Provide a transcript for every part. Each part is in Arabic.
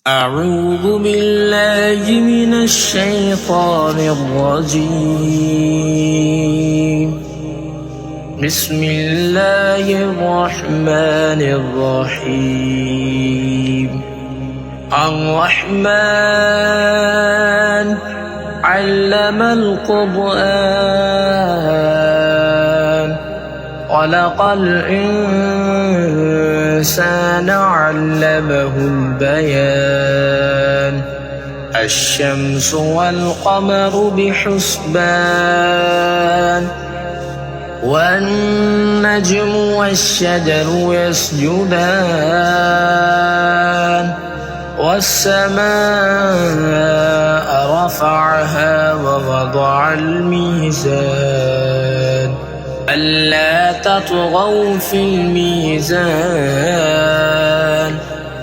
أعوذ بالله من الشيطان الرجيم. بسم الله الرحمن الرحيم. الرحمن علم القرآن خلق الإنسان علمه البيان. الشمس والقمر بحسبان والنجم والشجر يسجدان والسماء رفعها ووضع الميزان ألا تطغوا في الميزان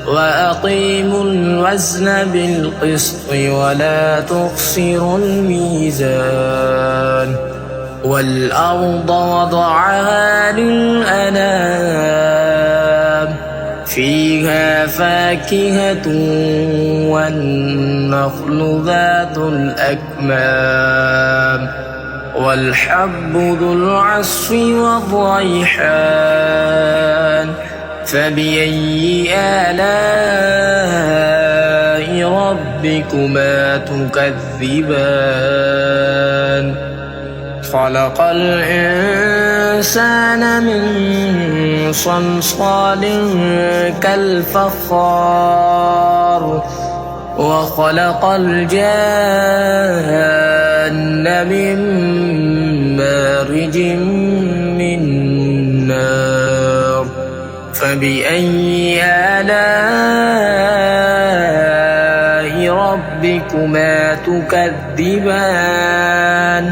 وأقيموا الوزن بالقسط ولا تخسروا الميزان. والأرض وضعها للأنام فيها فاكهة والنخل ذات الأكمام والحب ذو العصف والريحان. فبأي آلاء ربكما تكذبان؟ خلق الإنسان من صلصال كالفخار وخلق الجان من مارج من نار. فبأي آلاء ربكما تكذبان؟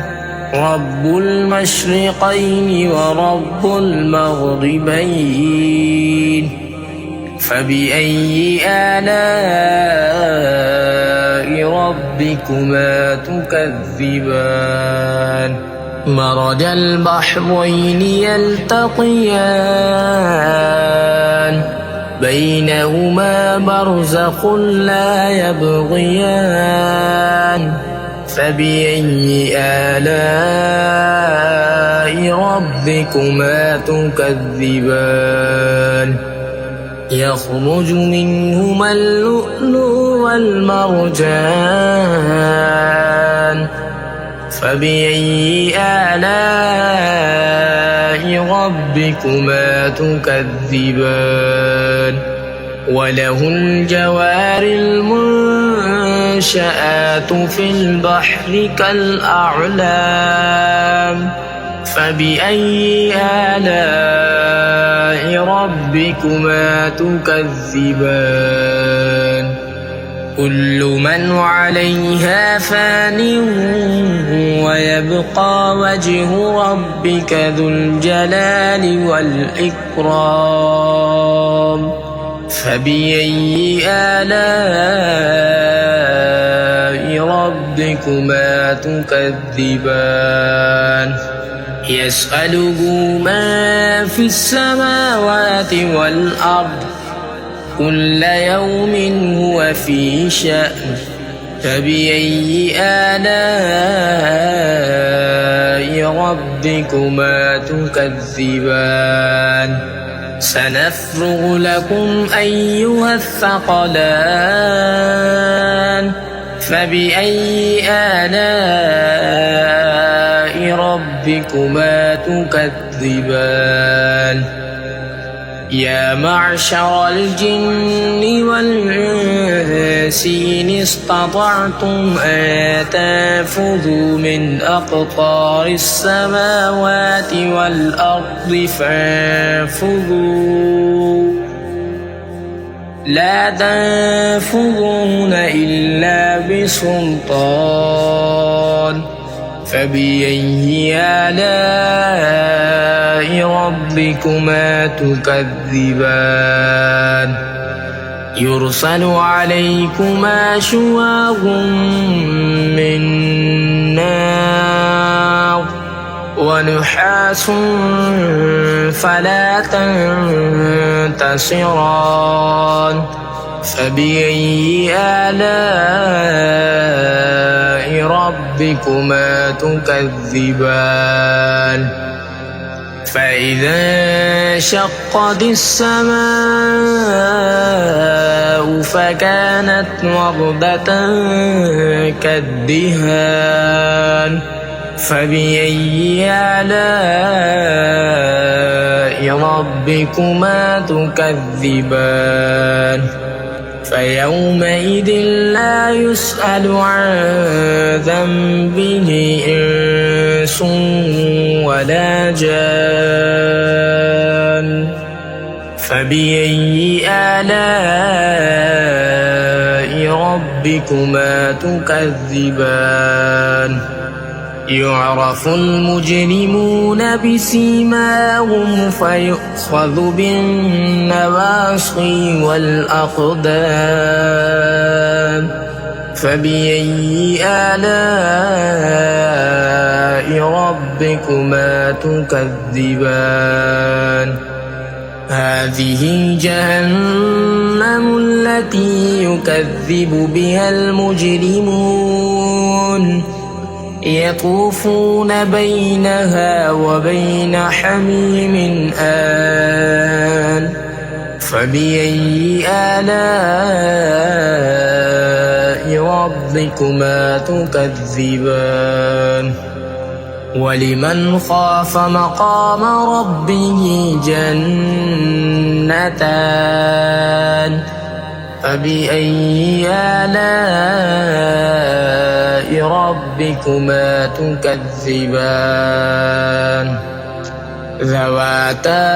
رب المشرقين ورب المغربين. فبأي آلاء ربكما تكذبان؟ مرج البحرين يلتقيان بينهما برزخ لا يبغيان. فبأي آلاء ربكما تكذبان؟ يخرج منهما اللؤلؤ والمرجان. فبأي آلاء ربكما تكذبان؟ وله الجوار المنشآت في البحر كالأعلام. فبأي آلاء ربكما تكذبان؟ كل من عليها فان ويبقى وجه ربك ذو الجلال والإكرام. فبأي آلاء ربكما تكذبان؟ يسأله من في السماوات والأرض كل يوم هو في شأن. فبأي آلاء ربكما تكذبان؟ سنفرغ لكم أيها الثقلان. فبأي آلاء ربكما تكذبان؟ يا معشر الجن والإنس إن استطعتم أن تنفذوا من أقطار السماوات والأرض فانفذوا لا تنفذون إلا بسلطان. فبأي آلاء ربكما تكذبان؟ يرسل عليكما شواظ من نار ونحاس فلا تنتصران فبأي آلاء ربكما تكذبان فإذا انشقت السماء فكانت وردة كالدهان فبأي آلاء ربكما تكذبان فيومئذ لا يسأل عن ذنبه إنس ولا جان فبأي آلاء ربكما تكذبان يعرف المجرمون بسيماهم فيؤخذ بالنواصي والأقدام فبأي آلاء ربكما تكذبان هذه جهنم التي يكذب بها المجرمون يطوفون بينها وبين حميم آن فبأي آلاء ربكما تكذبان ولمن خاف مقام ربه جنتان فبأي آلاء ربكما تكذبان ذواتا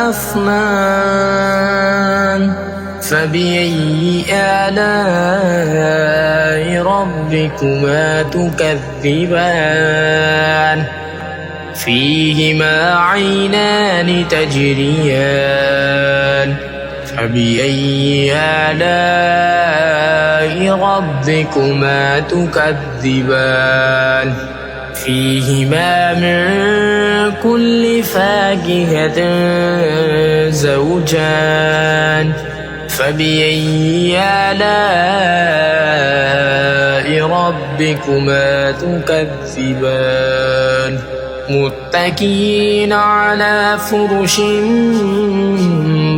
أفنان فبأي آلاء ربكما تكذبان فيهما عينان تجريان فبأي آلاء ربكما تكذبان فيهما من كل فاكهة زوجان فبأي آلاء ربكما تكذبان متكئين على فرش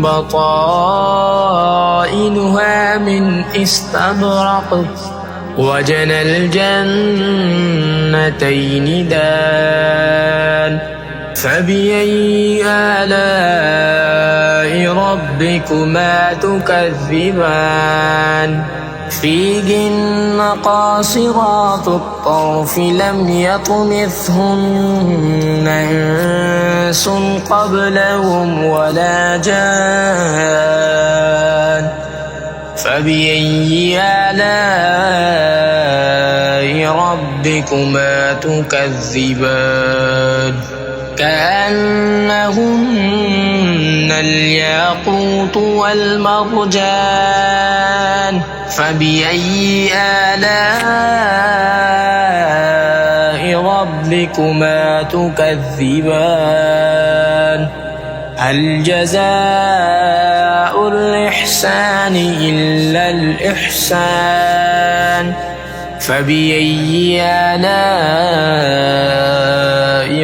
بطائنها من استبرق وجنى الجنتين دان فبأي آلاء ربكما تكذبان فيهن قاصرات الطرف لم يطمثهن إنس قبلهم ولا جان فبأي آلاء ربكما تكذبان كأنهن الياقوت والمرجان فبأي آلاء ربكما تكذبان هل جزاء الإحسان إلا الإحسان فبأي آلاء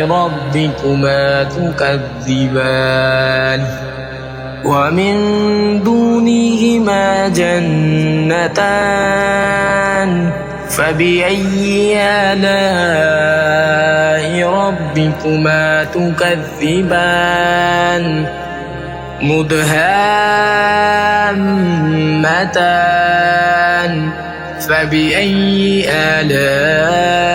ربكما تكذبان ومن دونهما جنتان فبأي آلاء ربكما تكذبان مدهامتان فبأي آلاء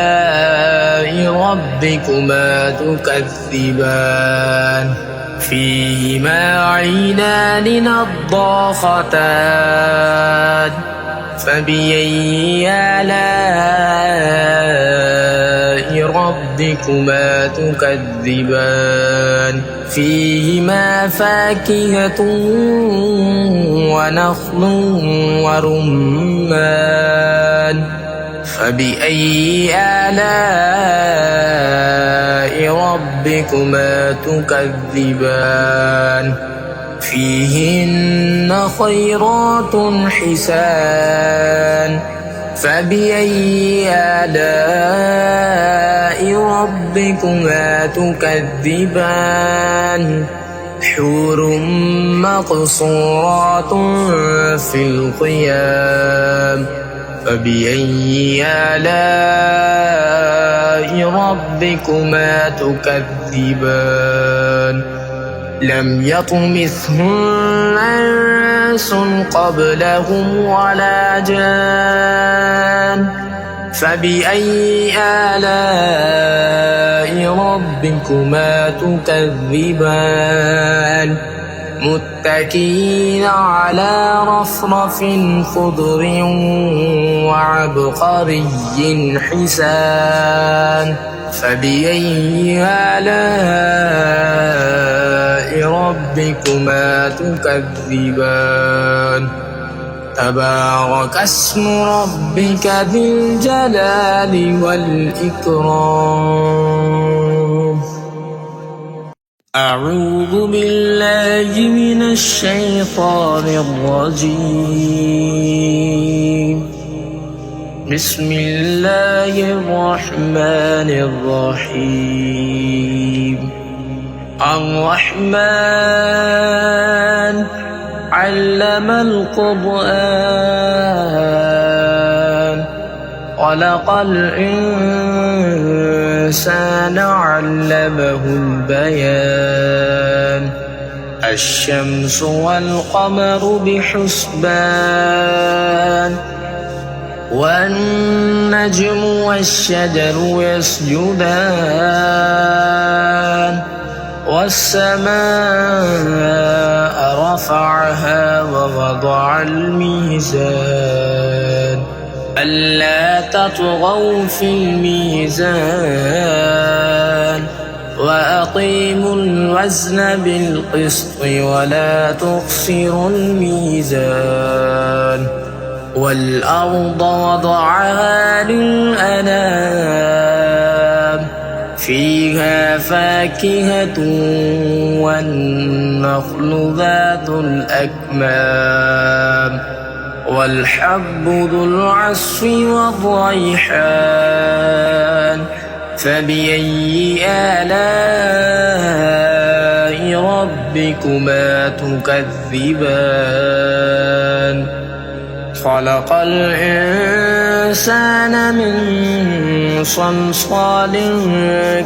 ربكما تكذبان فيهما عينان نضاختان فبأي آلاء ربكما تكذبان فيهما فاكهة ونخل ورمان فبأي آلاء ربكما تكذبان فيهن خيرات حسان فبأي آلاء ربكما تكذبان حور مقصورات في الخيام فبأي آلاء ربكما تكذبان لم يطمثهن إنس قبلهم ولا جان فبأي آلاء ربكما تكذبان متكئين على رفرف خضر وعبقري حسان فبأي آلاء ربكما تكذبان تبارك اسم ربك ذي الجلال والإكرام أعوذ بالله من الشيطان الرجيم بسم الله الرحمن الرحيم الرحمن علم القرآن خلق الإنسان علمه البيان الشمس والقمر بحسبان والنجم والشجر يسجدان والسماء رفعها ووضع الميزان ألا تطغوا في الميزان وأقيموا الوزن بالقسط ولا تخسروا الميزان والأرض وضعها للأنام فيها فاكهة والنخل ذات الأكمام والحب ذو العصف والريحان فبأي آلاء ربكما تكذبان خلق الإنسان من صلصال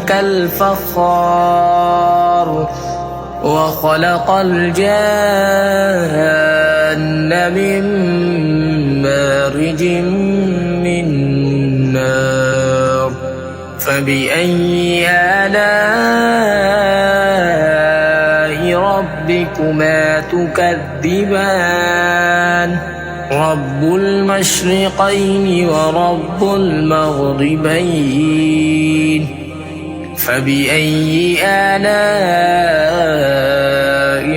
كالفخار وخلق الجان من مارج من نار فبأي آلاء ربكما تكذبان رب المشرقين ورب المغربين فبأي آلاء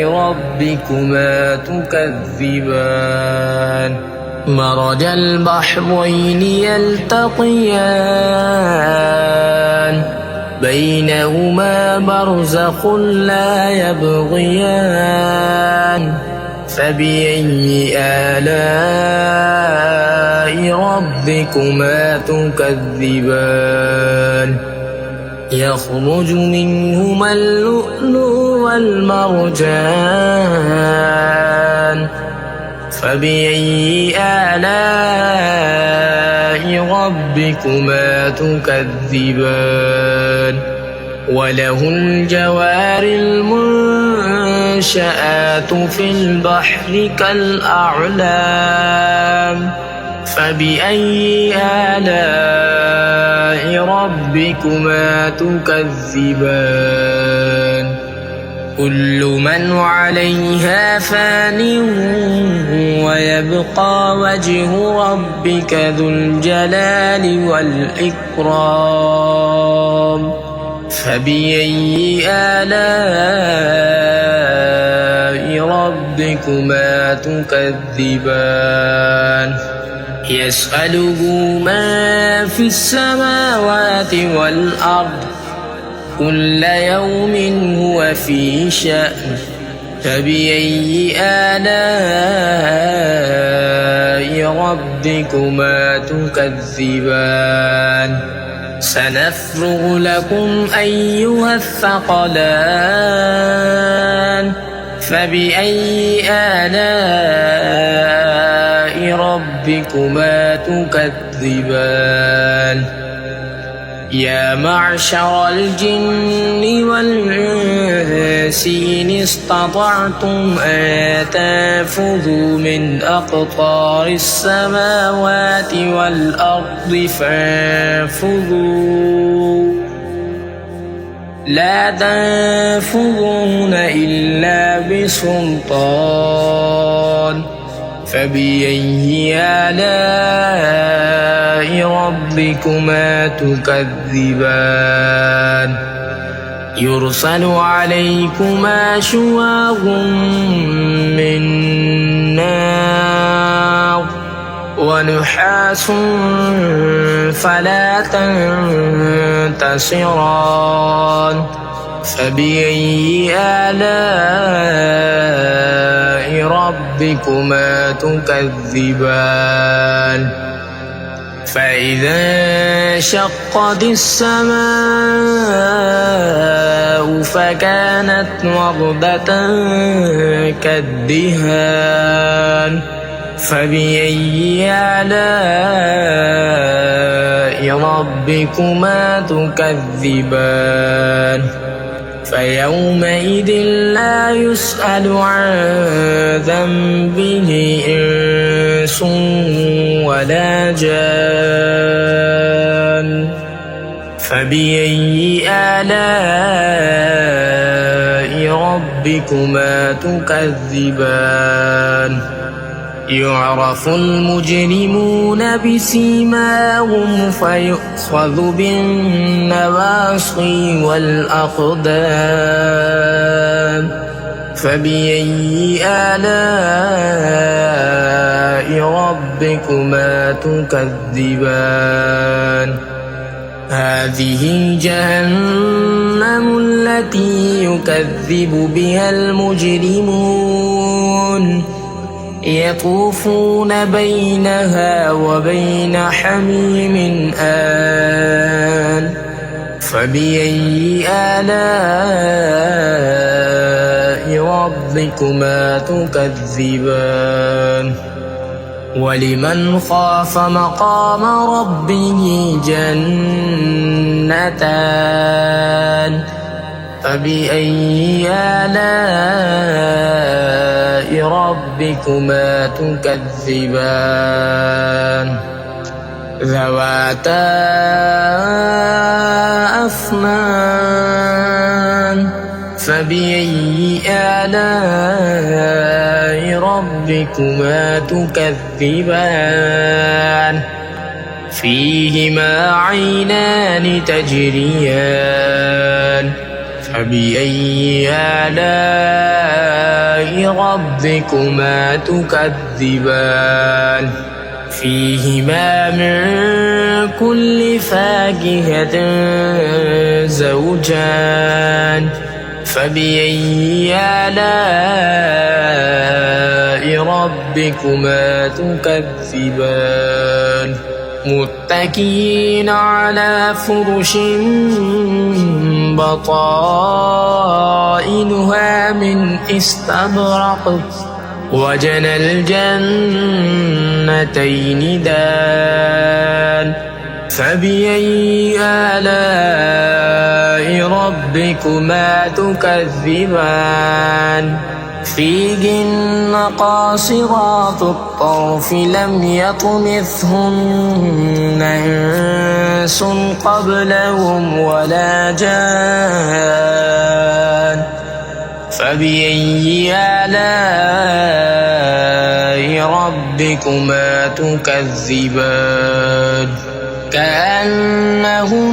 ربكما تكذبان مرج البحرين يلتقيان بينهما برزخ لا يبغيان فبأي آلاء ربكما تكذبان يخرج منهما اللؤلؤ والمرجان فبأي آلاء ربكما تكذبان وله الجوار المنشآت في البحر كالأعلام فبأي آلاء ربكما تكذبان كل من عليها فان ويبقى وجه ربك ذو الجلال والإكرام فبأي آلاء ربكما تكذبان يسأله ما في السماوات والأرض كل يوم هو في شأن فبأي آلاء ربكما تكذبان سنفرغ لكم أيها الثقلان فبأي آلاء ربكما تكذبان يا معشر الجن والإنس إن استطعتم أن تنفذوا من أقطار السماوات والأرض فانفذوا لا تنفذون إلا بسلطان فبأي آلاء ربكما تكذبان يرسل عليكما شواظ من نار ونحاس فلا تنتصران فبأي آلاء ربكما تكذبان فإذا انشقت السماء فكانت وردة كالدهان فبأي آلاء ربكما تكذبان فيومئذ لا يسأل عن ذنبه إنس ولا جان فبأي آلاء ربكما تكذبان يعرف المجرمون بسيماهم فيؤخذ بالنواصي والأقدام فبأي آلاء ربكما تكذبان هذه جهنم التي يكذب بها المجرمون يطوفون بينها وبين حميم آن فبأي آلاء ربكما تكذبان ولمن خاف مقام ربه جنتان فبأي آلاء ربكما تكذبان ذواتا أفنان فبأي آلاء ربكما تكذبان فيهما عينان تجريان فبأي آلاء ربكما تكذبان فيهما من كل فاكهة زوجان فبأي آلاء ربكما تكذبان متكئين على فرش بطائنها من استبرق وجنى الجنتين دان فبأي آلاء ربكما تكذبان فيهن قاصرات الطرف لم يطمثهن إنس قبلهم ولا جان فبأي آلاء ربكما تكذبان كأنهن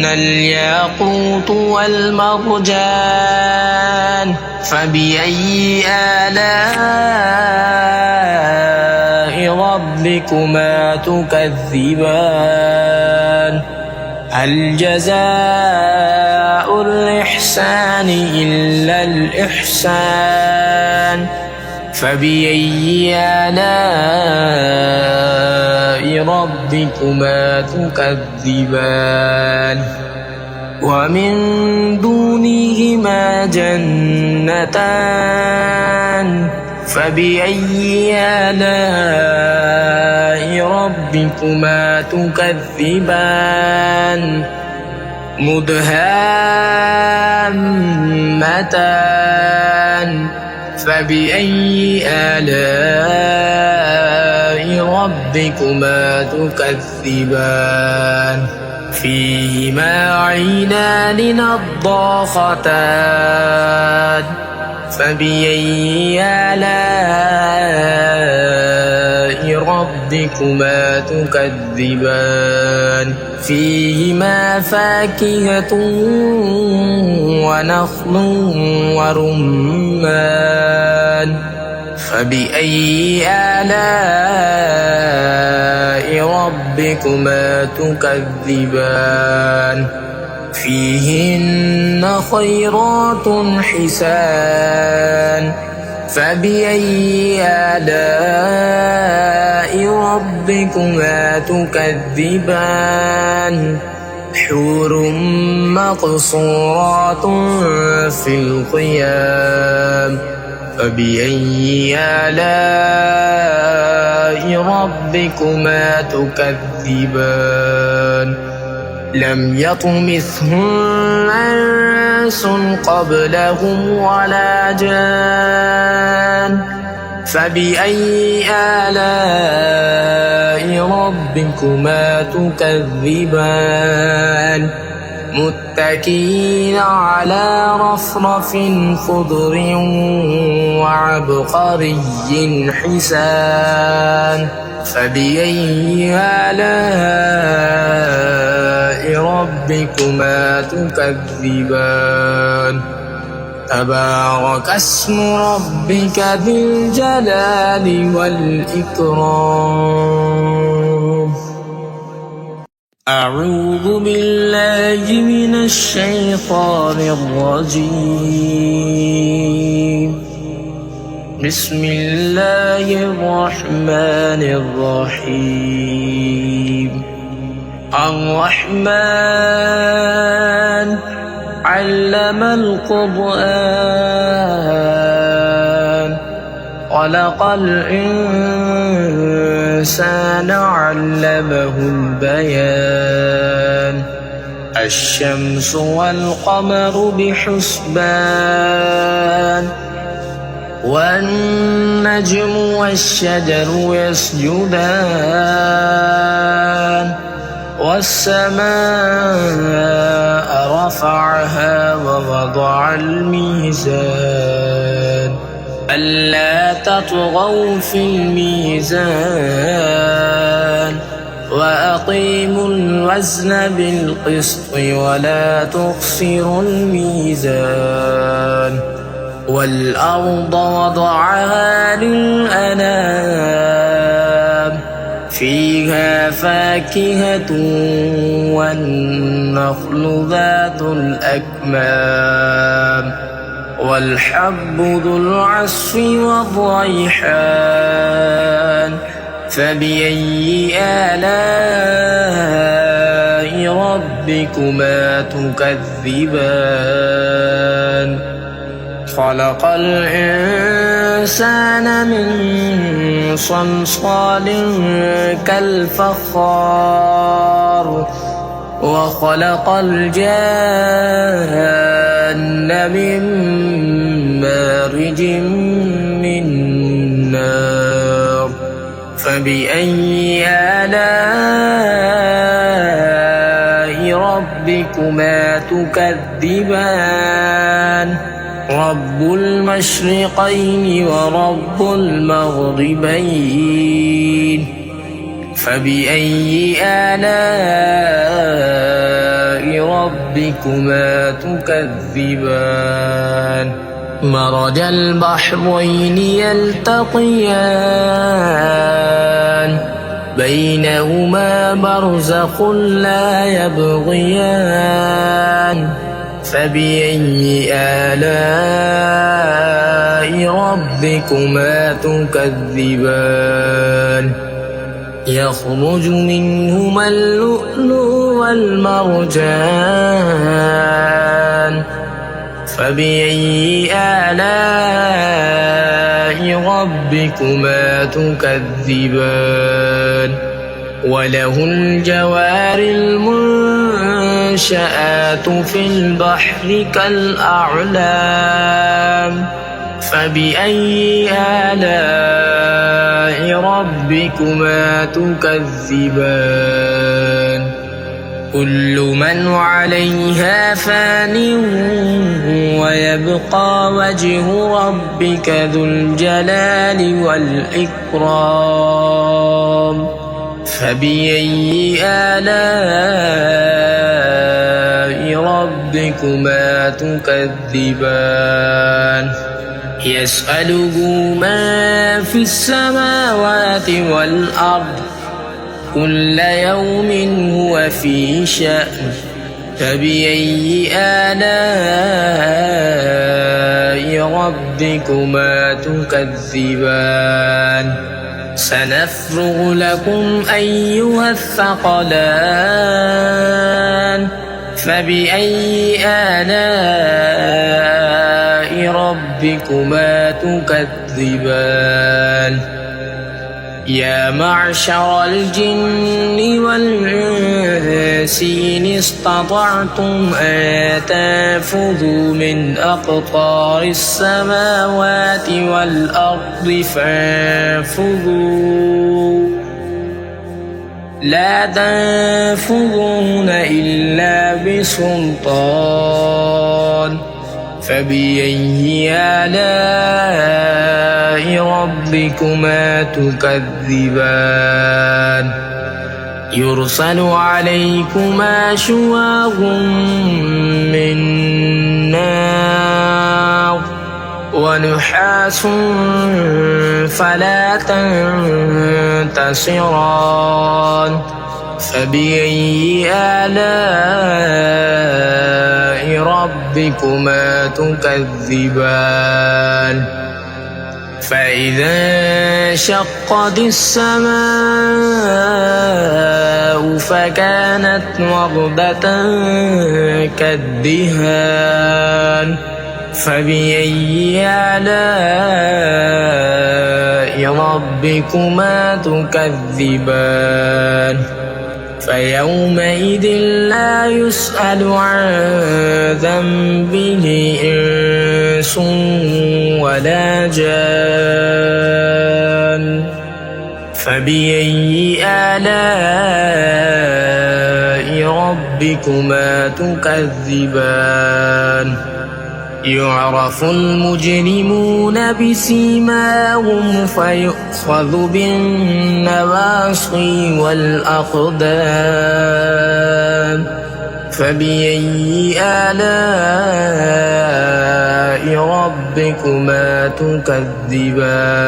الياقوت والمرجان فبأي آلاء ربكما تكذبان هل جزاء الإحسان إلا الإحسان فبأي آلاء ربكما تكذبان ومن دونهما جنتان فبأي آلاء ربكما تكذبان مدهامتان فبأي آلاء ربكما تكذبان فيهما عينان نضاختان فبأي آلاء ربكما تكذبان فيهما فاكهة ونخل ورمان فبأي آلاء ربكما تكذبان فيهن خيرات حسان فبأي آلاء ربكما تكذبان حور مقصورات في الخيام فبأي آلاء ربكما تكذبان لم يطمثهن إنس قبلهم ولا جان فبأي آلاء ربكما تكذبان متكئين على رفرف خضر وعبقري حسان فبأي آلاء ربكما تكذبان تبارك اسم ربك ذي الجلال والإكرام أعوذ بالله من الشيطان الرجيم بسم الله الرحمن الرحيم الرحمن علم القرآن خلق الإنسان علمه البيان الشمس والقمر بحسبان والنجم والشجر يسجدان والسماء رفعها ووضع الميزان ألا تطغوا في الميزان وأقيموا الوزن بالقسط ولا تخسروا الميزان والأرض وضعها للأنام فيها فاكهة والنخل ذات الأكمام والحب ذو العصف والريحان فبأي آلاء ربكما تكذبان خلق الإنسان من صلصال كالفخار وخلق الجان من مارج من نار فبأي آلاء ربكما تكذبان رب المشرقين ورب المغربين فبأي آلاء ربكما تكذبان مرج البحرين يلتقيان بينهما برزخ لا يبغيان فبأي آلاء ربكما تكذبان يخرج منهما اللؤلؤ والمرجان فبأي آلاء ربكما تكذبان وله الجوار المنشآت في البحر كالأعلام فبأي آلاء ربكما تكذبان كل من عليها فان ويبقى وجه ربك ذو الجلال والإكرام فبأي آلاء ربكما تكذبان يسأله ما في السماوات والأرض كل يوم هو في شأن فبأي آلاء ربكما تكذبان سنفرغ لكم أيها الثقلان فبأي آلاء ربكما تكذبان يا معشر الجن والإنس إن استطعتم أن تنفذوا من أقطار السماوات والأرض فانفذوا لا تنفذون إلا بسلطان فبأي آلاء ربكما تكذبان يرسل عليكما شواظ من نار ونحاس فلا تنتصران فبأي آلاء ربكما تكذبان فإذا انشقت السماء فكانت وردة كالدهان فبأي آلاء ربكما تكذبان فيومئذ لا يسأل عن ذنبه إنس ولا جان فبأي آلاء ربكما تكذبان يعرف المجرمون بسيماهم فيؤخذ بالنواصي والأقدام فبأي آلاء ربكما تكذبان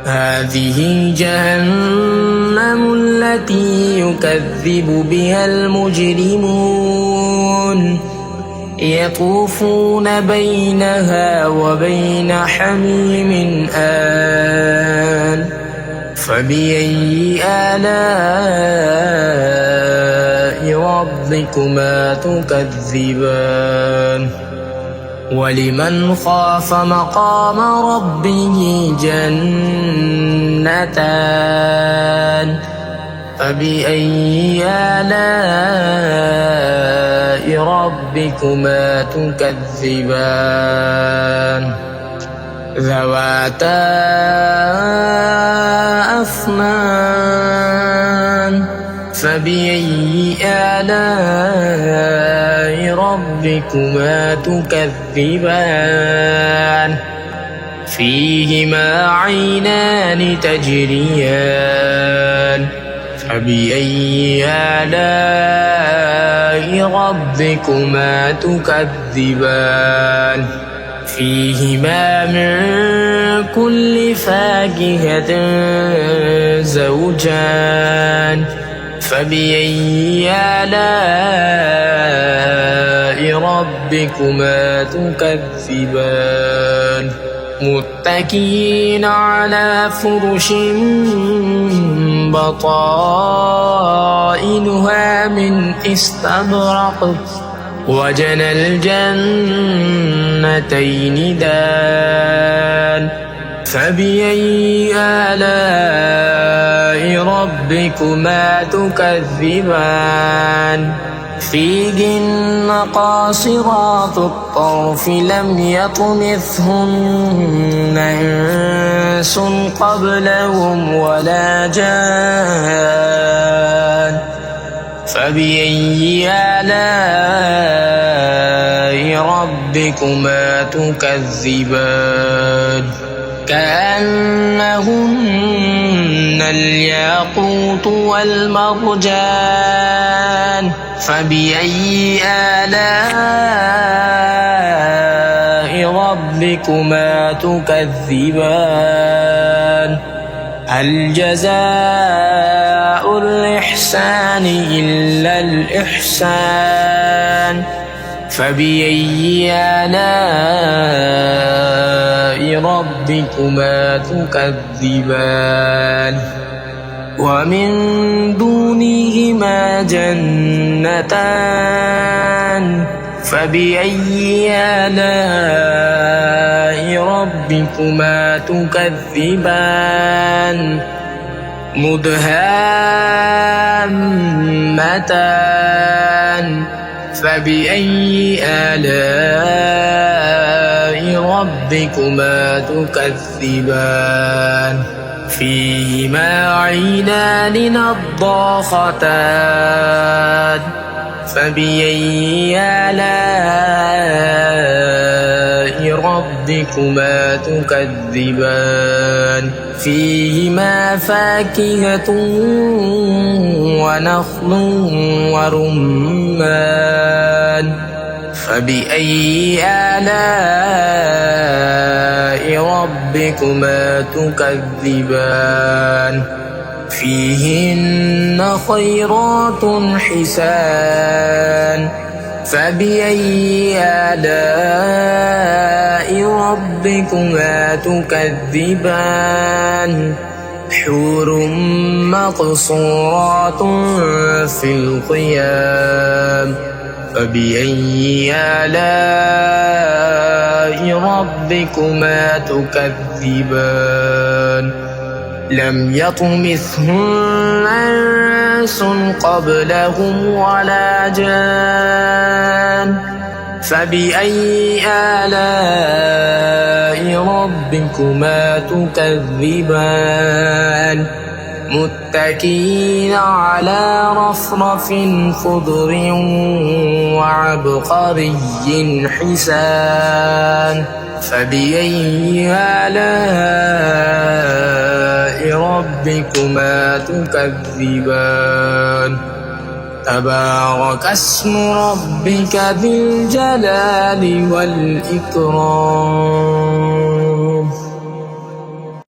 هذه جهنم التي يكذب بها المجرمون يطوفون بينها وبين حميم آن فبأي آلاء ربكما تكذبان ولمن خاف مقام ربه جنتان فبأي آلاء ربكما تكذبان ذواتا أفنان فبأي آلاء ربكما تكذبان فيهما عينان تجريان فبأي آلاء ربكما تكذبان فيهما من كل فاكهة زوجان فبأي آلاء ربكما تكذبان متكئين على فرش بطائنها من استبرق وجنى الجنتين دان فبأي آلاء ربكما تكذبان فيهن قاصرات الطرف لم يطمثهن إنس قبلهم ولا جان فبأي آلاء ربكما تكذبان كأنهن الياقوت والمرجان فبأي آلاء ربكما تكذبان هل جزاء الإحسان إلا الإحسان فبأي آلاء ربكما تكذبان ومن دونهما جنتان فبأي آلاء ربكما تكذبان مدهامتان فبأي آلاء ربكما تكذبان فيهما عينان نضاختان فبأي آلاء ربكما تكذبان فيهما فاكهة ونخل ورمان فبأي آلاء ربكما تكذبان فيهن خيرات حسان فبأي آلاء ربكما تكذبان حور مقصورات في الخيام فبأي آلاء ربكما تكذبان لم يطمثهن إنس قبلهم ولا جان فبأي آلاء ربكما تكذبان متكئين على رفرف خضر وعبقري حسان فبأي آلاء ربكما تكذبان تبارك اسم ربك ذي الجلال والإكرام